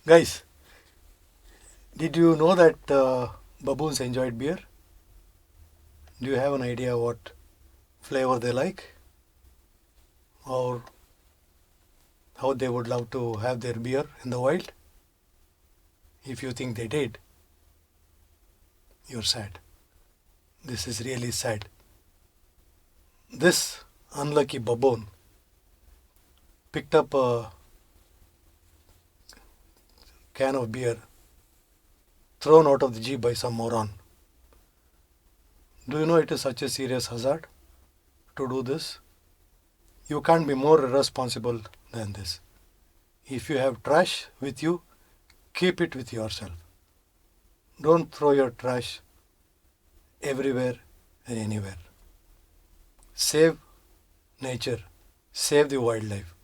Guys, did you know that baboons enjoyed beer? Do you have an idea what flavor they like? Or how they would love to have their beer in the wild? If you think they did, you're sad. This is really sad. This unlucky baboon picked up a can of beer thrown out of the jeep by some moron. Do you know it is such a serious hazard to do this? You can't be more irresponsible than this. If you have trash with you, keep it with yourself. Don't throw your trash everywhere and anywhere. Save nature, save the wildlife.